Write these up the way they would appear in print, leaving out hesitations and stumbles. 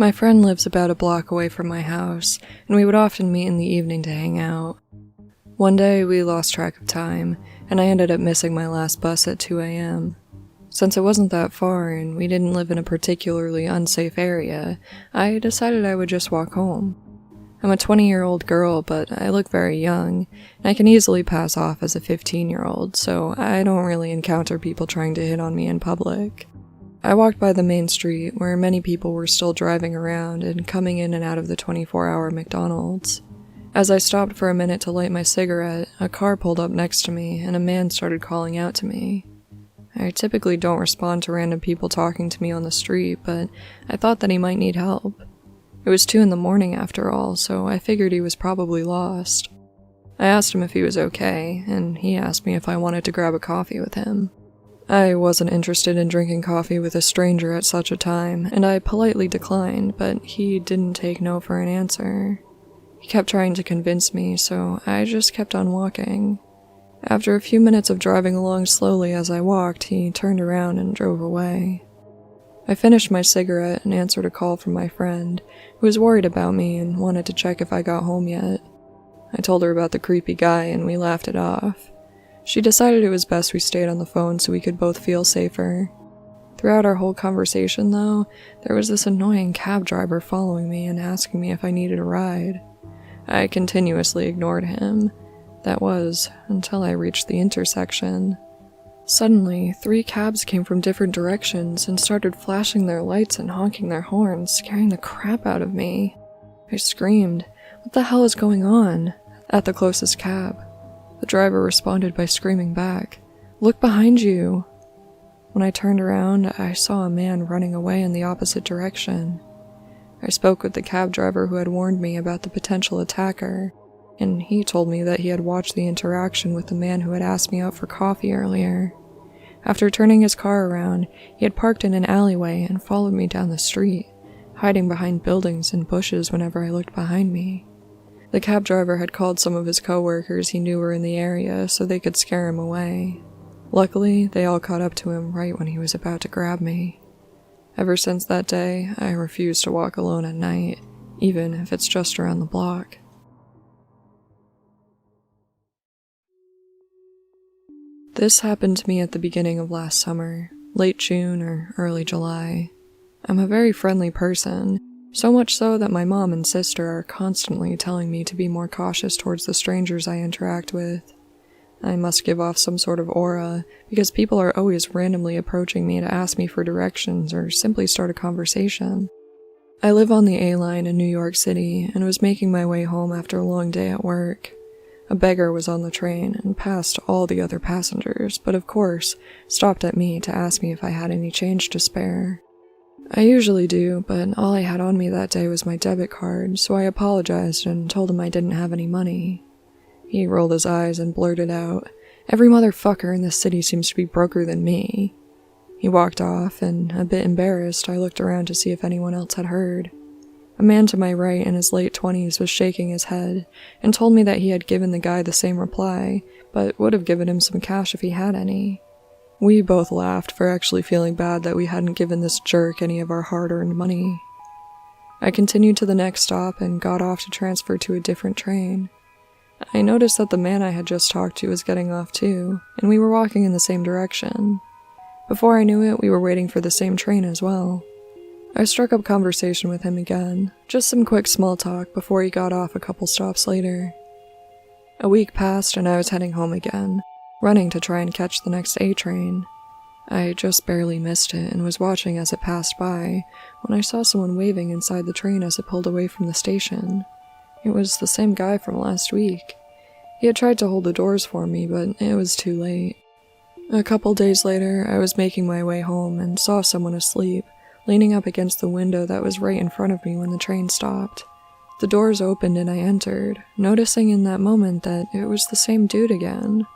My friend lives about a block away from my house, and we would often meet in the evening to hang out. One day, we lost track of time, and I ended up missing my last bus at 2 a.m. Since it wasn't that far and we didn't live in a particularly unsafe area, I decided I would just walk home. I'm a 20-year-old girl, but I look very young, and I can easily pass off as a 15-year-old, so I don't really encounter people trying to hit on me in public. I walked by the main street, where many people were still driving around and coming in and out of the 24-hour McDonald's. As I stopped for a minute to light my cigarette, a car pulled up next to me, and a man started calling out to me. I typically don't respond to random people talking to me on the street, but I thought that he might need help. It was 2 a.m. after all, so I figured he was probably lost. I asked him if he was okay, and he asked me if I wanted to grab a coffee with him. I wasn't interested in drinking coffee with a stranger at such a time, and I politely declined, but he didn't take no for an answer. He kept trying to convince me, so I just kept on walking. After a few minutes of driving along slowly as I walked, he turned around and drove away. I finished my cigarette and answered a call from my friend, who was worried about me and wanted to check if I got home yet. I told her about the creepy guy and we laughed it off. She decided it was best we stayed on the phone so we could both feel safer. Throughout our whole conversation, though, there was this annoying cab driver following me and asking me if I needed a ride. I continuously ignored him. That was, until I reached the intersection. Suddenly, 3 cabs came from different directions and started flashing their lights and honking their horns, scaring the crap out of me. I screamed, "What the hell is going on?" at the closest cab. The driver responded by screaming back, "Look behind you!" When I turned around, I saw a man running away in the opposite direction. I spoke with the cab driver who had warned me about the potential attacker, and he told me that he had watched the interaction with the man who had asked me out for coffee earlier. After turning his car around, he had parked in an alleyway and followed me down the street, hiding behind buildings and bushes whenever I looked behind me. The cab driver had called some of his coworkers he knew were in the area so they could scare him away. Luckily, they all caught up to him right when he was about to grab me. Ever since that day, I refuse to walk alone at night, even if it's just around the block. This happened to me at the beginning of last summer, late June or early July. I'm a very friendly person, so much so that my mom and sister are constantly telling me to be more cautious towards the strangers I interact with. I must give off some sort of aura, because people are always randomly approaching me to ask me for directions or simply start a conversation. I live on the A line in New York City and was making my way home after a long day at work. A beggar was on the train and passed all the other passengers, but of course, stopped at me to ask me if I had any change to spare. I usually do, but all I had on me that day was my debit card, so I apologized and told him I didn't have any money. He rolled his eyes and blurted out, "Every motherfucker in this city seems to be broker than me." He walked off, and, a bit embarrassed, I looked around to see if anyone else had heard. A man to my right in his late 20s was shaking his head, and told me that he had given the guy the same reply, but would have given him some cash if he had any. We both laughed for actually feeling bad that we hadn't given this jerk any of our hard-earned money. I continued to the next stop and got off to transfer to a different train. I noticed that the man I had just talked to was getting off too, and we were walking in the same direction. Before I knew it, we were waiting for the same train as well. I struck up conversation with him again, just some quick small talk before he got off a couple stops later. A week passed and I was heading home again, running to try and catch the next A train. I just barely missed it and was watching as it passed by when I saw someone waving inside the train as it pulled away from the station. It was the same guy from last week. He had tried to hold the doors for me, but it was too late. A couple days later, I was making my way home and saw someone asleep, leaning up against the window that was right in front of me when the train stopped. The doors opened and I entered, noticing in that moment that it was the same dude again.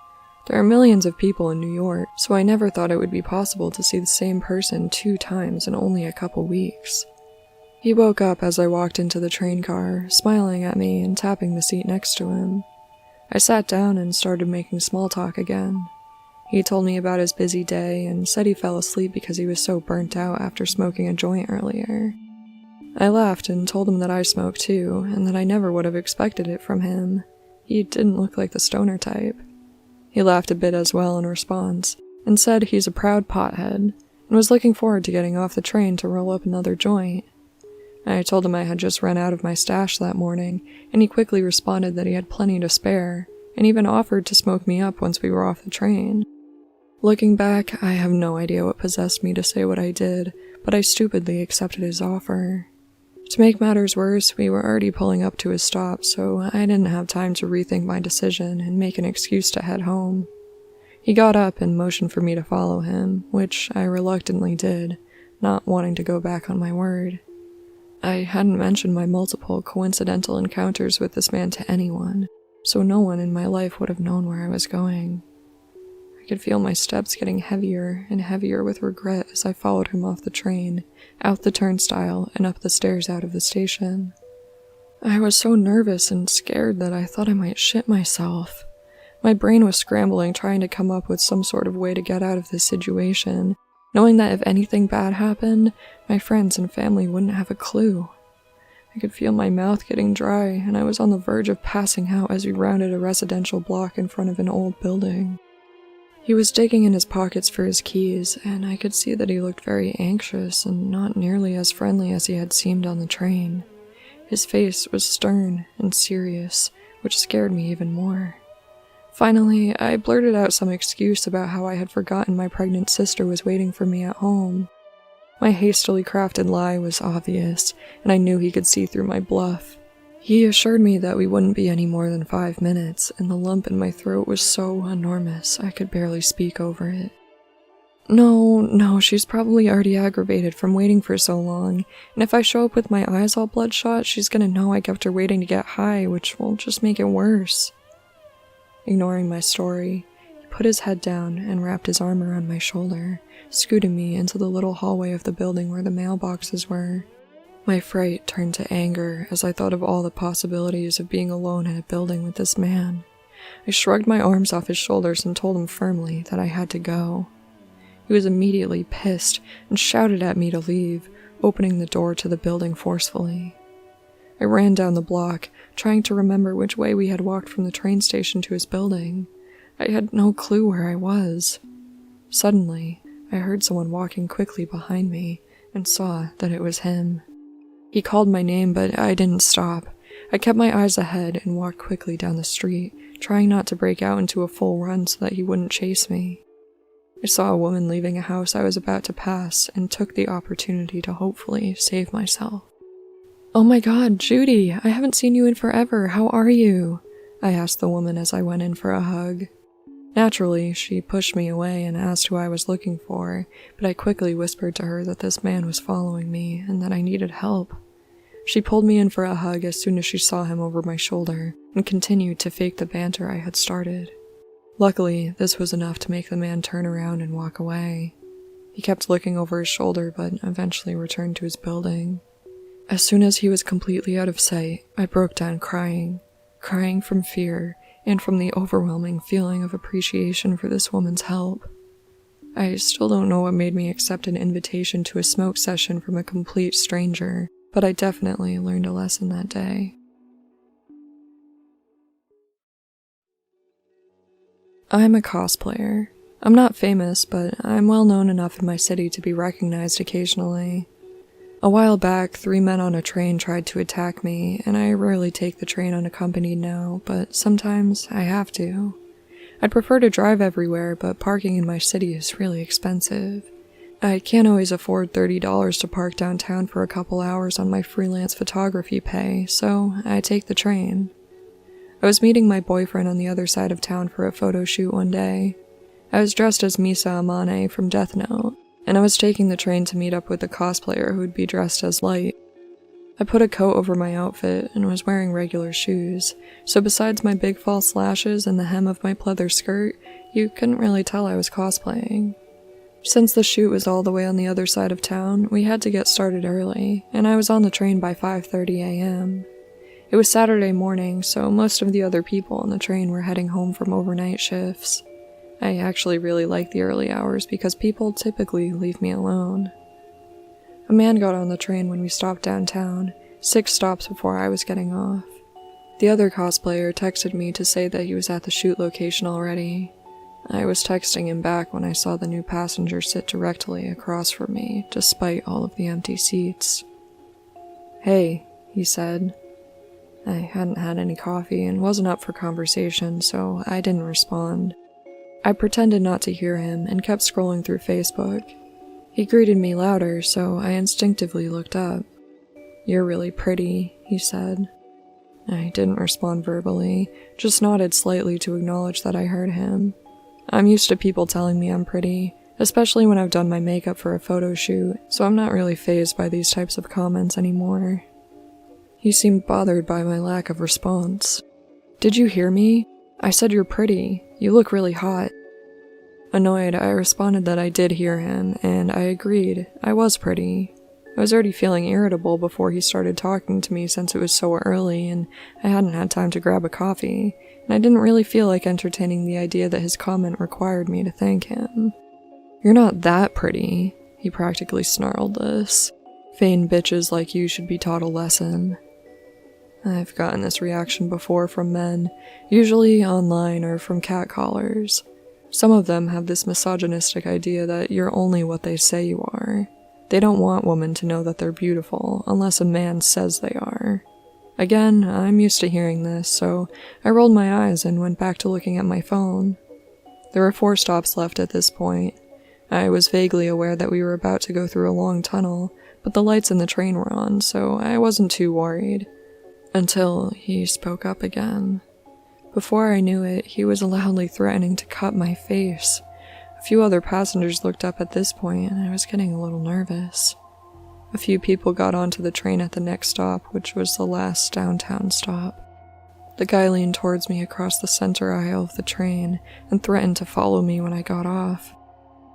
There are millions of people in New York, so I never thought it would be possible to see the same person 2 times in only a couple weeks. He woke up as I walked into the train car, smiling at me and tapping the seat next to him. I sat down and started making small talk again. He told me about his busy day and said he fell asleep because he was so burnt out after smoking a joint earlier. I laughed and told him that I smoked too, and that I never would have expected it from him. He didn't look like the stoner type. He laughed a bit as well in response, and said he's a proud pothead, and was looking forward to getting off the train to roll up another joint. I told him I had just run out of my stash that morning, and he quickly responded that he had plenty to spare, and even offered to smoke me up once we were off the train. Looking back, I have no idea what possessed me to say what I did, but I stupidly accepted his offer. To make matters worse, we were already pulling up to his stop, so I didn't have time to rethink my decision and make an excuse to head home. He got up and motioned for me to follow him, which I reluctantly did, not wanting to go back on my word. I hadn't mentioned my multiple coincidental encounters with this man to anyone, so no one in my life would have known where I was going. I could feel my steps getting heavier and heavier with regret as I followed him off the train, out the turnstile, and up the stairs out of the station. I was so nervous and scared that I thought I might shit myself. My brain was scrambling, trying to come up with some sort of way to get out of this situation, knowing that if anything bad happened, my friends and family wouldn't have a clue. I could feel my mouth getting dry, and I was on the verge of passing out as we rounded a residential block in front of an old building. He was digging in his pockets for his keys, and I could see that he looked very anxious and not nearly as friendly as he had seemed on the train. His face was stern and serious, which scared me even more. Finally, I blurted out some excuse about how I had forgotten my pregnant sister was waiting for me at home. My hastily crafted lie was obvious, and I knew he could see through my bluff. He assured me that we wouldn't be any more than 5 minutes, and the lump in my throat was so enormous I could barely speak over it. No, she's probably already aggravated from waiting for so long, and if I show up with my eyes all bloodshot, she's gonna know I kept her waiting to get high, which will just make it worse. Ignoring my story, he put his head down and wrapped his arm around my shoulder, scooting me into the little hallway of the building where the mailboxes were. My fright turned to anger as I thought of all the possibilities of being alone in a building with this man. I shrugged my arms off his shoulders and told him firmly that I had to go. He was immediately pissed and shouted at me to leave, opening the door to the building forcefully. I ran down the block, trying to remember which way we had walked from the train station to his building. I had no clue where I was. Suddenly, I heard someone walking quickly behind me and saw that it was him. He called my name, but I didn't stop. I kept my eyes ahead and walked quickly down the street, trying not to break out into a full run so that he wouldn't chase me. I saw a woman leaving a house I was about to pass and took the opportunity to hopefully save myself. "Oh my God, Judy, I haven't seen you in forever. How are you?" I asked the woman as I went in for a hug. Naturally, she pushed me away and asked who I was looking for, but I quickly whispered to her that this man was following me and that I needed help. She pulled me in for a hug as soon as she saw him over my shoulder and continued to fake the banter I had started. Luckily, this was enough to make the man turn around and walk away. He kept looking over his shoulder but eventually returned to his building. As soon as he was completely out of sight, I broke down crying from fear and from the overwhelming feeling of appreciation for this woman's help. I still don't know what made me accept an invitation to a smoke session from a complete stranger, but I definitely learned a lesson that day. I'm a cosplayer. I'm not famous, but I'm well known enough in my city to be recognized occasionally. A while back, 3 men on a train tried to attack me, and I rarely take the train unaccompanied now, but sometimes I have to. I'd prefer to drive everywhere, but parking in my city is really expensive. I can't always afford $30 to park downtown for a couple hours on my freelance photography pay, so I take the train. I was meeting my boyfriend on the other side of town for a photo shoot one day. I was dressed as Misa Amane from Death Note, and I was taking the train to meet up with a cosplayer who would be dressed as Light. I put a coat over my outfit and was wearing regular shoes, so besides my big false lashes and the hem of my pleather skirt, you couldn't really tell I was cosplaying. Since the shoot was all the way on the other side of town, we had to get started early, and I was on the train by 5:30 a.m. It was Saturday morning, so most of the other people on the train were heading home from overnight shifts. I actually really like the early hours because people typically leave me alone. A man got on the train when we stopped downtown, 6 stops before I was getting off. The other cosplayer texted me to say that he was at the shoot location already. I was texting him back when I saw the new passenger sit directly across from me, despite all of the empty seats. "Hey," he said. I hadn't had any coffee and wasn't up for conversation, so I didn't respond. I pretended not to hear him and kept scrolling through Facebook. He greeted me louder, so I instinctively looked up. "You're really pretty," he said. I didn't respond verbally, just nodded slightly to acknowledge that I heard him. I'm used to people telling me I'm pretty, especially when I've done my makeup for a photo shoot, so I'm not really fazed by these types of comments anymore. He seemed bothered by my lack of response. "Did you hear me? I said you're pretty. You look really hot." Annoyed, I responded that I did hear him, and I agreed. I was pretty. I was already feeling irritable before he started talking to me since it was so early and I hadn't had time to grab a coffee, and I didn't really feel like entertaining the idea that his comment required me to thank him. "You're not that pretty," he practically snarled this. "Vain bitches like you should be taught a lesson." I've gotten this reaction before from men, usually online or from catcallers. Some of them have this misogynistic idea that you're only what they say you are. They don't want women to know that they're beautiful, unless a man says they are. Again, I'm used to hearing this, so I rolled my eyes and went back to looking at my phone. There were 4 stops left at this point. I was vaguely aware that we were about to go through a long tunnel, but the lights in the train were on, so I wasn't too worried. Until he spoke up again. Before I knew it, he was loudly threatening to cut my face. A few other passengers looked up at this point, and I was getting a little nervous. A few people got onto the train at the next stop, which was the last downtown stop. The guy leaned towards me across the center aisle of the train and threatened to follow me when I got off.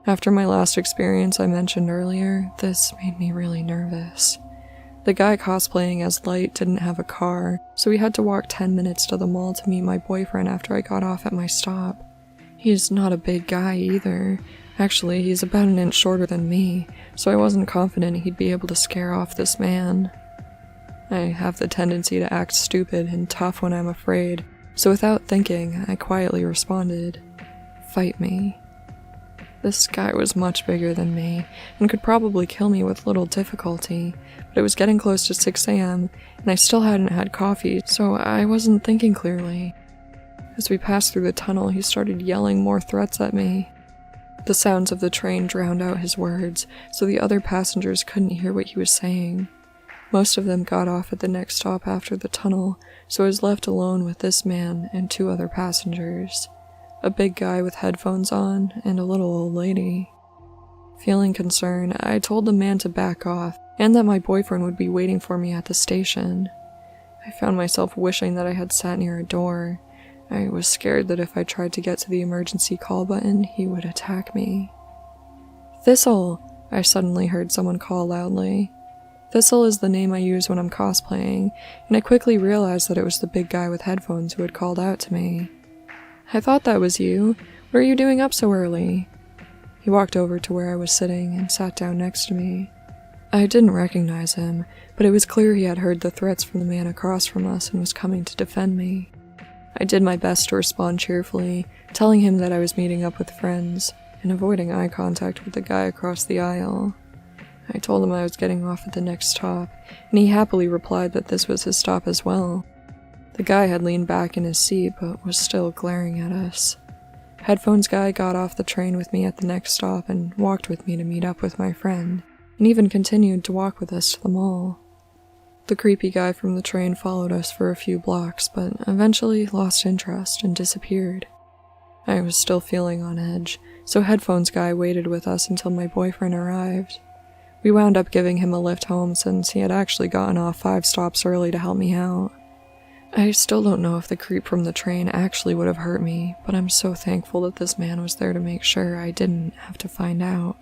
After my last experience I mentioned earlier, this made me really nervous. The guy cosplaying as Light didn't have a car, so we had to walk 10 minutes to the mall to meet my boyfriend after I got off at my stop. He's not a big guy either. Actually, he's about an inch shorter than me, so I wasn't confident he'd be able to scare off this man. I have the tendency to act stupid and tough when I'm afraid, so without thinking, I quietly responded, "Fight me." This guy was much bigger than me, and could probably kill me with little difficulty, but it was getting close to 6 a.m., and I still hadn't had coffee, so I wasn't thinking clearly. As we passed through the tunnel, he started yelling more threats at me. The sounds of the train drowned out his words, so the other passengers couldn't hear what he was saying. Most of them got off at the next stop after the tunnel, so I was left alone with this man and 2 other passengers. A big guy with headphones on, and a little old lady. Feeling concerned, I told the man to back off, and that my boyfriend would be waiting for me at the station. I found myself wishing that I had sat near a door. I was scared that if I tried to get to the emergency call button, he would attack me. "Thistle!" I suddenly heard someone call loudly. Thistle is the name I use when I'm cosplaying, and I quickly realized that it was the big guy with headphones who had called out to me. "I thought that was you. What are you doing up so early?" He walked over to where I was sitting and sat down next to me. I didn't recognize him, but it was clear he had heard the threats from the man across from us and was coming to defend me. I did my best to respond cheerfully, telling him that I was meeting up with friends, and avoiding eye contact with the guy across the aisle. I told him I was getting off at the next stop, and he happily replied that this was his stop as well. The guy had leaned back in his seat, but was still glaring at us. Headphones guy got off the train with me at the next stop and walked with me to meet up with my friend, and even continued to walk with us to the mall. The creepy guy from the train followed us for a few blocks, but eventually lost interest and disappeared. I was still feeling on edge, so Headphones guy waited with us until my boyfriend arrived. We wound up giving him a lift home since he had actually gotten off 5 stops early to help me out. I still don't know if the creep from the train actually would have hurt me, but I'm so thankful that this man was there to make sure I didn't have to find out.